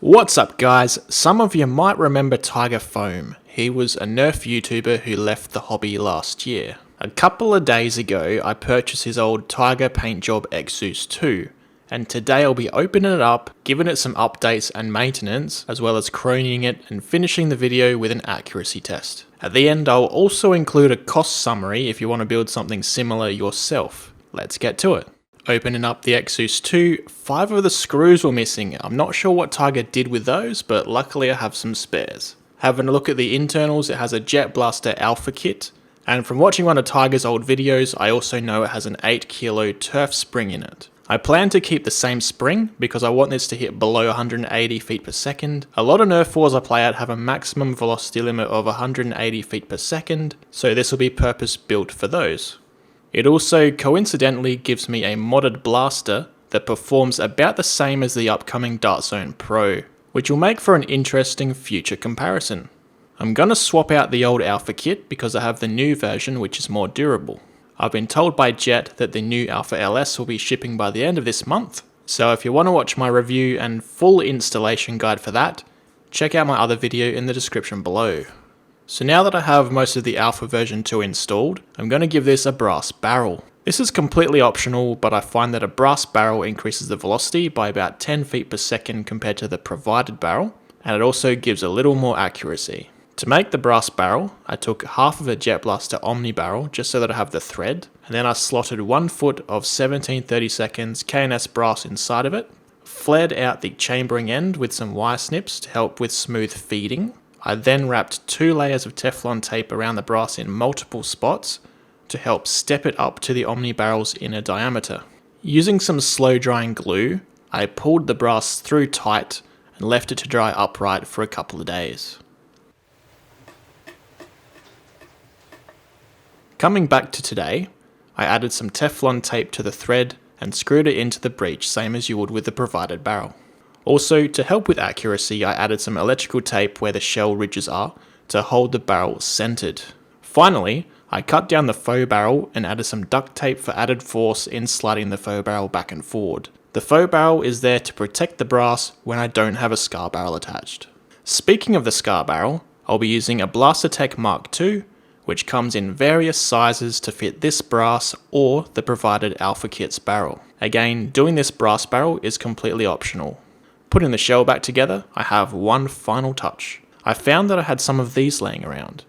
What's up guys, some of you might remember Tiger Foam. He was a Nerf YouTuber who left the hobby last year. A couple of days ago I purchased his old Tiger paintjob Xzeus2, and today I'll be opening it up, giving it some updates and maintenance, as well as chroning it and finishing the video with an accuracy test. At the end I'll also include a cost summary if you want to build something similar yourself. Let's get to it. Opening up the Xzeus2, 5 of the screws were missing. I'm not sure what Tiger did with those, but luckily I have some spares. Having a look at the internals, it has a Jet Blaster Alpha kit, and from watching one of Tiger's old videos, I also know it has an 8 kilo turf spring in it. I plan to keep the same spring because I want this to hit below 180 feet per second. A lot of Nerf wars I play at have a maximum velocity limit of 180 feet per second, so this will be purpose built for those. It also coincidentally gives me a modded blaster that performs about the same as the upcoming Dart Zone Pro, which will make for an interesting future comparison. I'm gonna swap out the old Alpha kit because I have the new version which is more durable. I've been told by Jet that the new Alpha LS will be shipping by the end of this month, so if you want to watch my review and full installation guide for that, check out my other video in the description below. So now that I have most of the Alpha version 2 installed, I'm going to give this a brass barrel. This is completely optional, but I find that a brass barrel increases the velocity by about 10 feet per second compared to the provided barrel, and it also gives a little more accuracy. To make the brass barrel, I took half of a Jet Blaster Omni barrel just so that I have the thread, and then I slotted 1 foot of 17/32 K&S brass inside of it, flared out the chambering end with some wire snips to help with smooth feeding. I then wrapped 2 layers of Teflon tape around the brass in multiple spots to help step it up to the Omni barrel's inner diameter. Using some slow drying glue, I pulled the brass through tight and left it to dry upright for a couple of days. Coming back to today, I added some Teflon tape to the thread and screwed it into the breech same as you would with the provided barrel. Also, to help with accuracy, I added some electrical tape where the shell ridges are to hold the barrel centered. Finally, I cut down the faux barrel and added some duct tape for added force in sliding the faux barrel back and forward. The faux barrel is there to protect the brass when I don't have a scar barrel attached. Speaking of the scar barrel, I'll be using a Blastertech Mark II, which comes in various sizes to fit this brass or the provided Alpha kit's barrel. Again, doing this brass barrel is completely optional. Putting the shell back together, I have one final touch. I found that I had some of these laying around.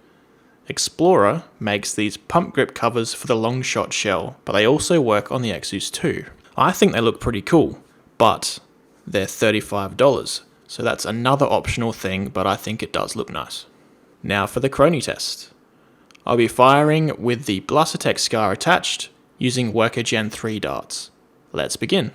Explorer makes these pump grip covers for the long shot shell, but they also work on the Xzeus2. I think they look pretty cool, but they're $35, so that's another optional thing, but I think it does look nice. Now for the chrony test. I'll be firing with the Blastertech Scar attached, using Worker Gen 3 darts. Let's begin.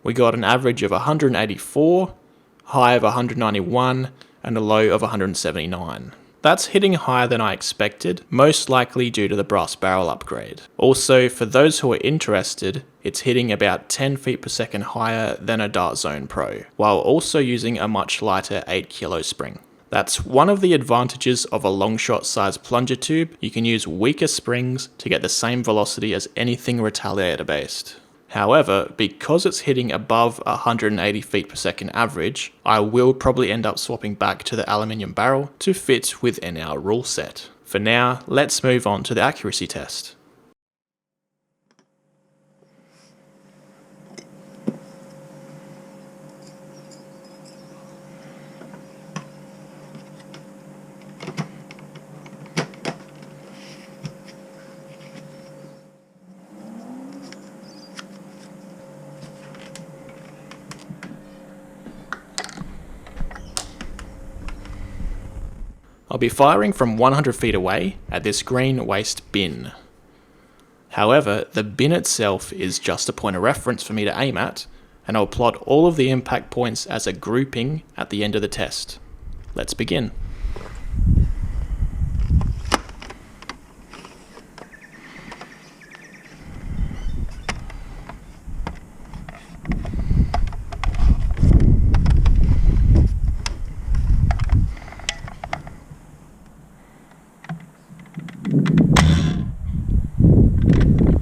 We got an average of 184, high of 191, and a low of 179. That's hitting higher than I expected, most likely due to the brass barrel upgrade. Also, for those who are interested, it's hitting about 10 feet per second higher than a Dart Zone Pro, while also using a much lighter 8 kilo spring. That's one of the advantages of a long shot size plunger tube. You can use weaker springs to get the same velocity as anything retaliator based. However, because it's hitting above 180 feet per second average, I will probably end up swapping back to the aluminium barrel to fit within our rule set. For now, let's move on to the accuracy test. I'll be firing from 100 feet away at this green waste bin. However, the bin itself is just a point of reference for me to aim at, and I'll plot all of the impact points as a grouping at the end of the test. Let's begin.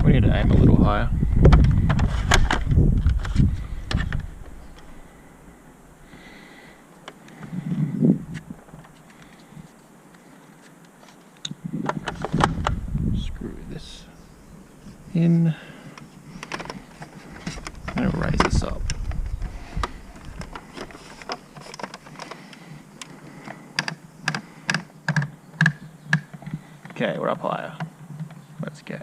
We need to aim a little higher. Screw this in and raise this up. Okay, we're up higher. Let's go.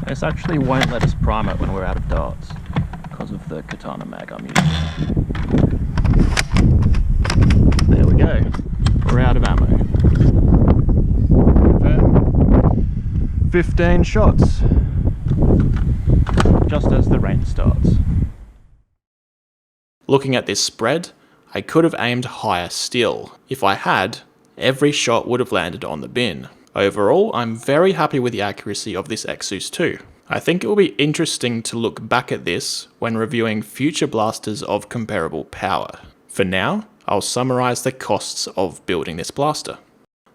This actually won't let us prime it when we're out of darts because of the katana mag I'm using. There we go, we're out of ammo. 15 shots, just as the rain starts. Looking at this spread, I could have aimed higher still. If I had, every shot would have landed on the bin. Overall, I'm very happy with the accuracy of this Xzeus2. I think it will be interesting to look back at this when reviewing future blasters of comparable power. For now, I'll summarise the costs of building this blaster.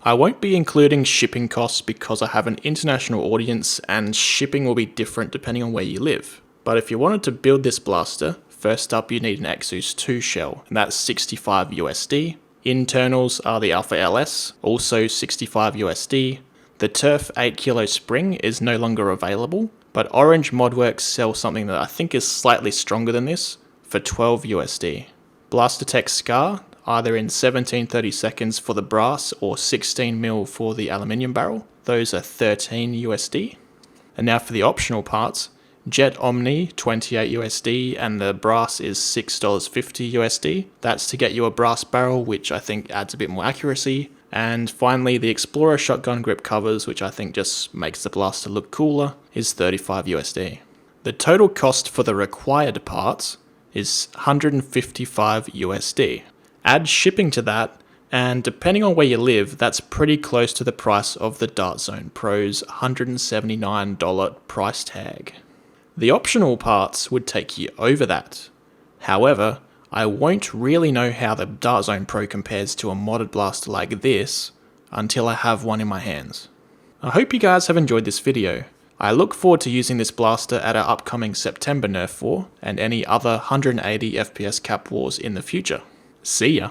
I won't be including shipping costs because I have an international audience and shipping will be different depending on where you live. But if you wanted to build this blaster, first up you need an Xzeus2 shell, and that's 65 USD. Internals are the Alpha LS, also 65 USD. The Turf 8kg spring is no longer available, but Orange Modworks sell something that I think is slightly stronger than this for 12 USD. Blastertech Scar, either in 17/32 for the brass or 16mm for the aluminium barrel, those are 13 USD. And now for the optional parts, Jet Omni 28 USD and the brass is $6.50 USD. That's to get you a brass barrel, which I think adds a bit more accuracy. And finally, the Explorer shotgun grip covers, which I think just makes the blaster look cooler, is 35 USD. The total cost for the required parts is 155 USD. Add shipping to that, and depending on where you live, that's pretty close to the price of the Dart Zone Pro's $179 price tag. The optional parts would take you over that. However, I won't really know how the Dart Zone Pro compares to a modded blaster like this until I have one in my hands. I hope you guys have enjoyed this video. I look forward to using this blaster at our upcoming September Nerf war and any other 180 FPS cap wars in the future. See ya!